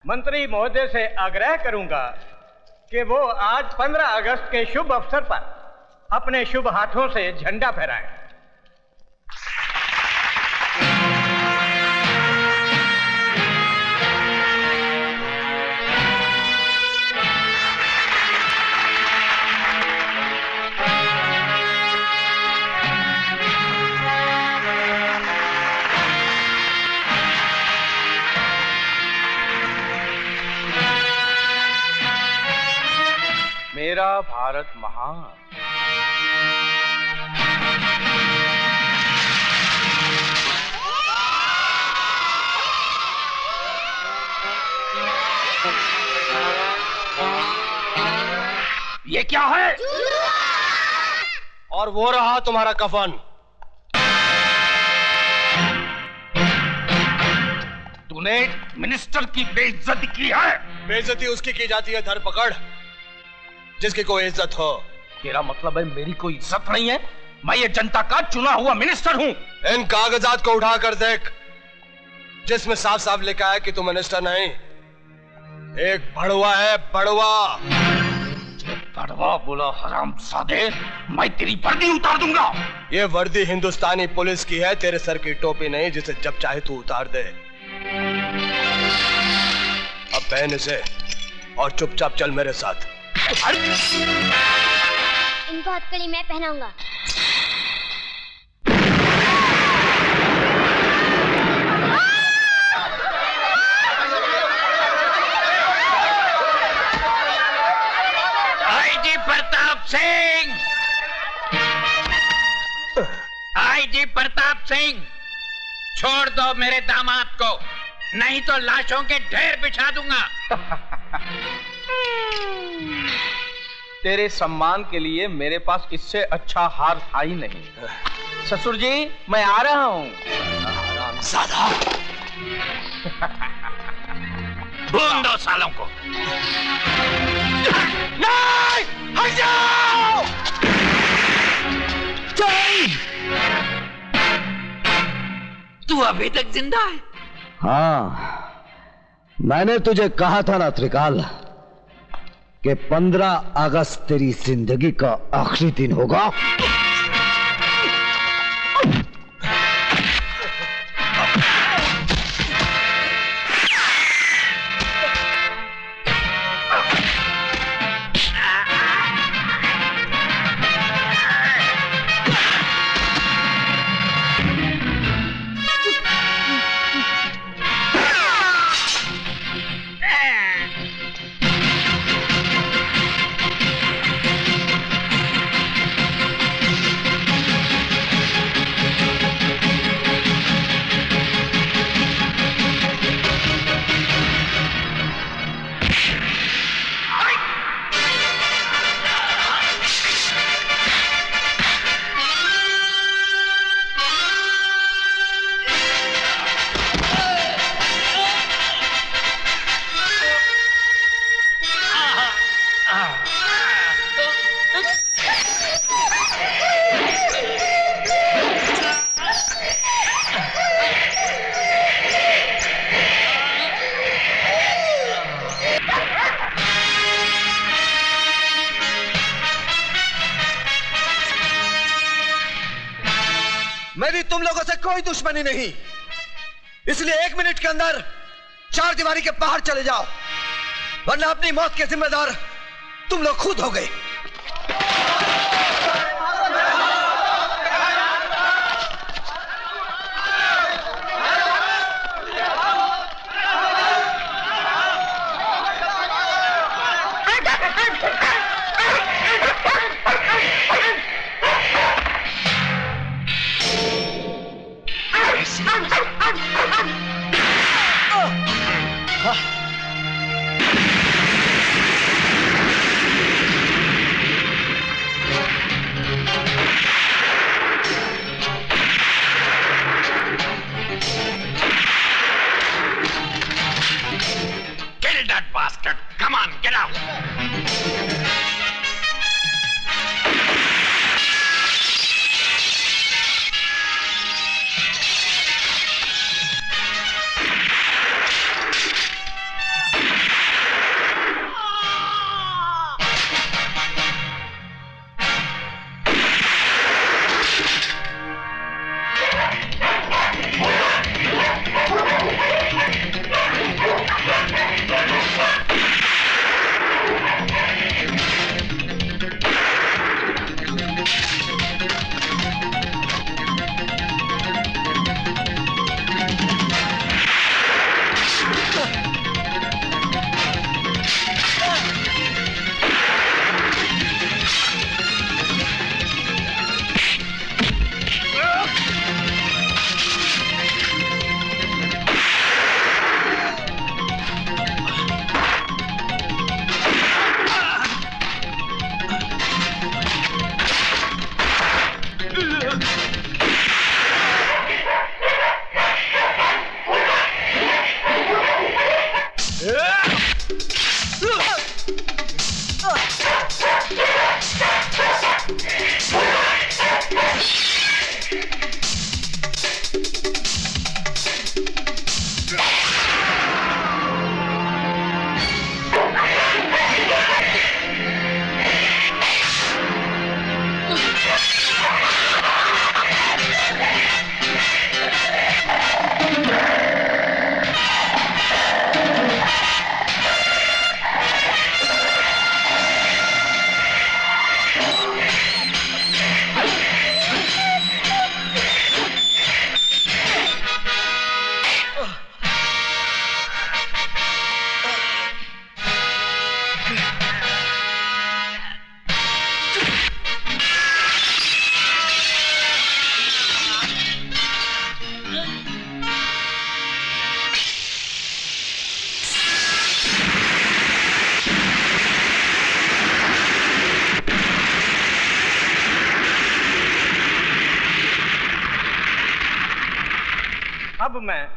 मंत्री महोदय से आग्रह करूंगा कि वो आज 15 अगस्त के शुभ अवसर पर अपने शुभ हाथों से झंडा फहराएं। मेरा भारत महान। ये क्या है? और वो रहा तुम्हारा कफन। तूने मिनिस्टर की बेइज्जती की है। बेइज्जती उसकी की जाती है धरपकड़ जिसकी कोई इज्जत हो। तेरा मतलब है मेरी कोई इज्जत नहीं है? मैं ये जनता का चुना हुआ मिनिस्टर हूँ। इन कागजात को उठा कर देख जिसमें साफ साफ लिखा है कि तू मिनिस्टर नहीं, एक बड़वा है। बड़वा बड़वा बोला हरामजादे, मैं तेरी वर्दी उतार दूंगा। ये वर्दी हिंदुस्तानी पुलिस की है, तेरे सर की टोपी नहीं जिसे जब चाहे तू उतार दे। अब पहन इसे और चुपचाप चल मेरे साथ। इनको हथकड़ी मैं पहनाऊंगा। आईजी प्रताप सिंह, आईजी प्रताप सिंह, छोड़ दो मेरे दामाद को, नहीं तो लाशों के ढेर बिछा दूंगा। तेरे सम्मान के लिए मेरे पास इससे अच्छा हार था ही नहीं। ससुर जी मैं आ रहा हूँ। भून दो सालों को। नहीं, हट जाओ। तू अभी तक जिंदा है? हाँ, मैंने तुझे कहा था ना त्रिकाल कि 15 अगस्त तेरी जिंदगी का आखिरी दिन होगा। मेरी तुम लोगों से कोई दुश्मनी नहीं, इसलिए 1 मिनट के अंदर 4 दीवारी के बाहर चले जाओ, वरना अपनी मौत के जिम्मेदार तुम लोग खुद हो गए। Kill that bastard! Come on, get out! अब मैं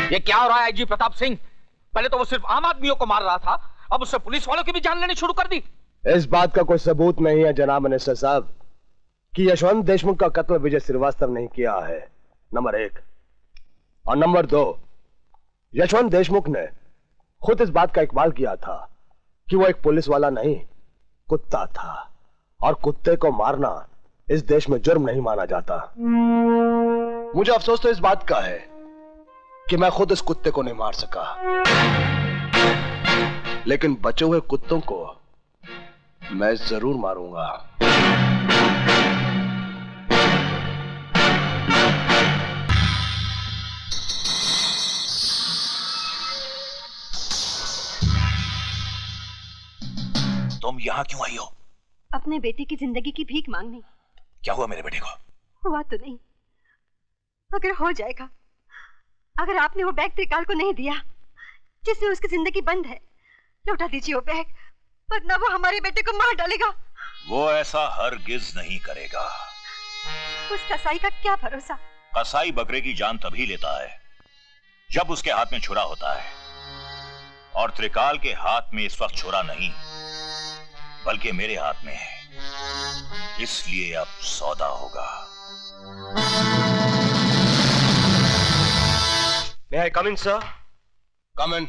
ये क्या हो रहा है आईजी प्रताप सिंह? पहले तो वो सिर्फ आम आदमियों को मार रहा था, अब उससे पुलिस वालों की भी जान लेनी शुरू कर दी। इस बात का कोई सबूत नहीं है जनाब मिनिस्टर साहब कि यशवंत देशमुख का कत्ल विजय श्रीवास्तव नहीं किया है, नंबर 1। और नंबर 2, यशवंत देशमुख ने खुद इस बात का इकबाल किया था कि वो एक पुलिस वाला नहीं, कुत्ता था, और कुत्ते को मारना इस देश में जुर्म नहीं माना जाता। मुझे अफसोस तो इस बात का है कि मैं खुद इस कुत्ते को नहीं मार सका, लेकिन बचे हुए कुत्तों को मैं जरूर मारूंगा। तुम यहाँ क्यों आई हो? अपने बेटे की जिंदगी की भीख मांगने। क्या हुआ मेरे बेटे को? हुआ तो नहीं, अगर हो जाएगा। अगर आपने वो बैग त्रिकाल को नहीं दिया जिससे उसकी जिंदगी बंद है, लौटा दीजिए वो बैग, वरना वो हमारे बेटे को मार डालेगा। वो ऐसा हरगिज नहीं करेगा। उस कसाई का क्या भरोसा? कसाई बकरे की जान तभी लेता है जब उसके हाथ में छुरा होता है, और त्रिकाल के हाथ में इस वक्त छुरा नहीं बल्कि मेरे हाथ में है, इसलिए अब सौदा होगा। May I come in, sir? Come in.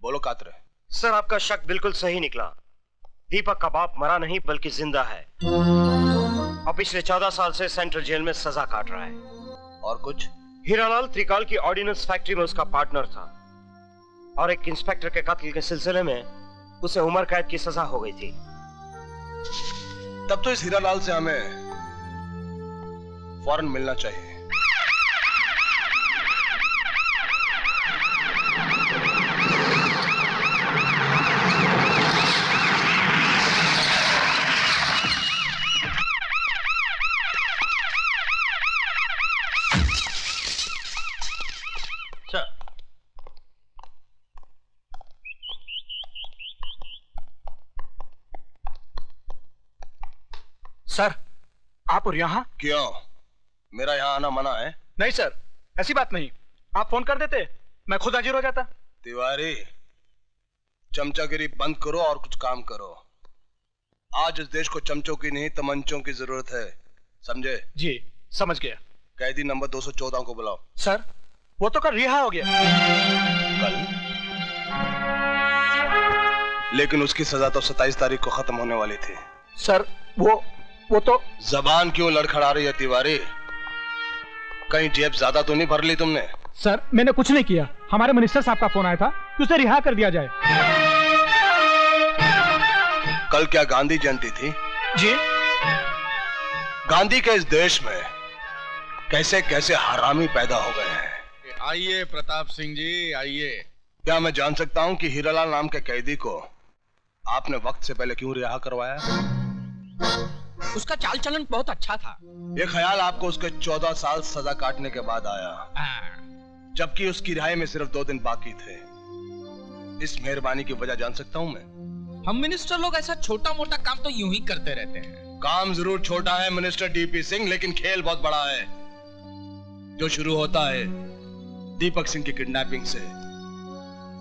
बोलो कातरे। सर, आपका शक बिल्कुल सही निकला। दीपक का बाप मरा नहीं बल्कि जिंदा है, और पिछले 14 साल से सेंट्रल जेल में सजा काट रहा है। और कुछ? हीरालाल त्रिकाल की ऑर्डिनेंस फैक्ट्री में उसका पार्टनर था, और एक इंस्पेक्टर के कत्ल के सिलसिले में उसे उम्र कैद की सजा हो गई थी। तब तो इस हीरालाल से हमें फौरन मिलना चाहिए। सर, आप और यहाँ? क्यों? मेरा यहाँ आना मना है? नहीं सर, ऐसी बात नहीं। आप फोन कर देते, मैं खुद हाजिर हो जाता। तिवारी, चमचागिरी बंद करो और कुछ काम करो। आज इस देश को चमचों की नहीं तमंचों की जरूरत है, समझे? जी। समझ गया। कैदी नंबर 214 को बुलाओ। सर, वो तो कल रिहा हो गया। कल? लेकिन उसकी सजा तो 27 तारीख को खत्म होने वाली थी। सर, वो तो जबान क्यों लड़खड़ा रही है तिवारी? कहीं जेब ज्यादा तो नहीं भर ली तुमने? सर, मैंने कुछ नहीं किया। हमारे मिनिस्टर साहब का फोन आया था कि उसे रिहा कर दिया जाए। कल क्या गांधी जयंती थी? जी। गांधी के इस देश में कैसे कैसे हरामी पैदा हो गए हैं। आइए प्रताप सिंह जी, आइए। क्या मैं जान सकता हूं कि हीरालाल नाम के कैदी को आपने वक्त से पहले क्यों रिहा करवाया? उसका चाल चलन बहुत अच्छा था। ये ख्याल आपको उसके 14 साल सजा काटने के बाद आया, जबकि उसकी रिहाई में सिर्फ 2 दिन बाकी थे। इस मेहरबानी की वजह जान सकता हूं मैं? हम मिनिस्टर लोग ऐसा छोटा मोटा काम तो यूं ही करते रहते हैं। काम जरूर छोटा है मिनिस्टर डीपी सिंह, लेकिन खेल बहुत बड़ा है, जो शुरू होता है दीपक सिंह की किडनैपिंग से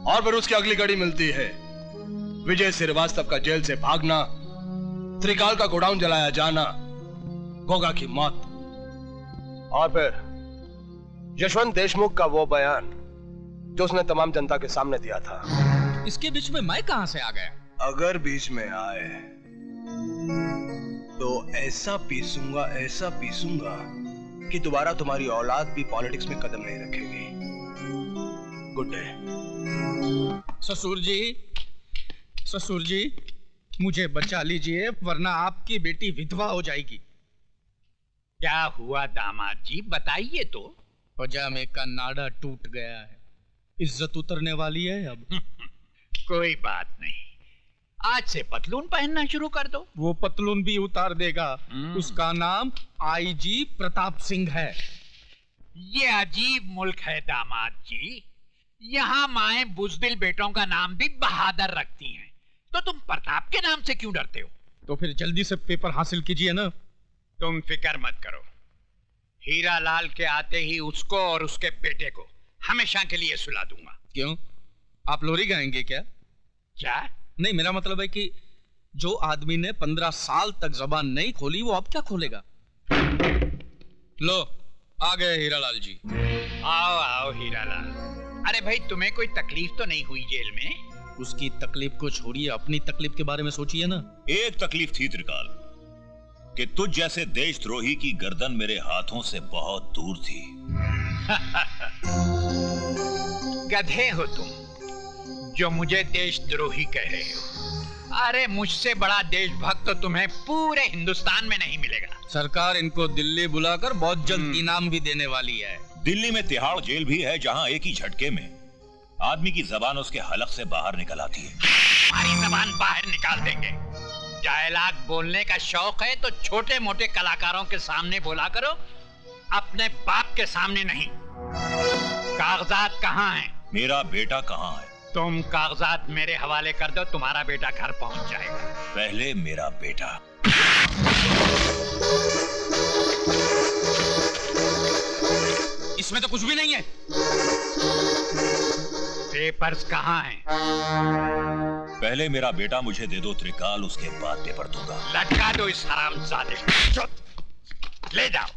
और फिर उसकी अगली कड़ी मिलती है विजय श्रीवास्तव का जेल से भागना, त्रिकाल का गोडाउन जलाया जाना, गोगा की मौत और फिर यशवंत देशमुख का वो बयान जो उसने तमाम जनता के सामने दिया था। इसके बीच में मैं कहां से आ गया? अगर बीच में आए तो ऐसा पीसूंगा कि दोबारा तुम्हारी औलाद भी पॉलिटिक्स में कदम नहीं रखेगी। Good day. ससुर जी, मुझे बचा लीजिए, वरना आपकी बेटी विधवा हो जाएगी। क्या हुआ दामाद जी, बताइए तो। पजामे का नाड़ा टूट गया है, इज्जत उतरने वाली है अब। कोई बात नहीं, आज से पतलून पहनना शुरू कर दो। वो पतलून भी उतार देगा। उसका नाम आईजी प्रताप सिंह है। ये अजीब मुल्क है दामाद जी, यहाँ माए बुजदिल बेटों का नाम भी बहादुर रखती हैं, तो तुम प्रताप के नाम से क्यों डरते हो? तो फिर जल्दी से पेपर हासिल कीजिए ना। तुम फिक्र मत करो, हीरालाल के आते ही उसको और उसके बेटे को हमेशा के लिए सुला दूंगा। क्यों, आप लोरी गाएंगे क्या? क्या? नहीं, मेरा मतलब है कि जो आदमी ने 15 साल तक जबान नहीं खोली, वो अब क्या खोलेगा? लो, आ गए हीरालाल जी। आओ हीरालाल। अरे भाई, तुम्हें कोई तकलीफ तो नहीं हुई जेल में? उसकी तकलीफ को छोड़िए, अपनी तकलीफ के बारे में सोचिए ना। एक तकलीफ थी त्रिकाल, कि तुझ जैसे देशद्रोही की गर्दन मेरे हाथों से बहुत दूर थी। गधे हो तुम जो मुझे देशद्रोही कह रहे हो। अरे मुझसे बड़ा देशभक्त तो तुम्हें पूरे हिंदुस्तान में नहीं मिलेगा। सरकार इनको दिल्ली बुलाकर बहुत जल्द इनाम भी देने वाली है। दिल्ली में तिहाड़ जेल भी है, जहां एक ही झटके में आदमी की जबान उसके हलक से बाहर निकल आती है। हमारी जबान बाहर निकाल देंगे। डायलॉग बोलने का शौक है तो छोटे मोटे कलाकारों के सामने बोला करो, अपने बाप के सामने नहीं। कागजात कहाँ हैं? मेरा बेटा कहाँ है? तुम कागजात मेरे हवाले कर दो, तुम्हारा बेटा घर पहुंच जाएगा। पहले मेरा बेटा। इसमें तो कुछ भी नहीं है। पेपर्स कहाँ हैं? पहले मेरा बेटा मुझे दे दो त्रिकाल, उसके बाद पेपर दूंगा। लटका दो इस हरामजादे को। ले जाओ।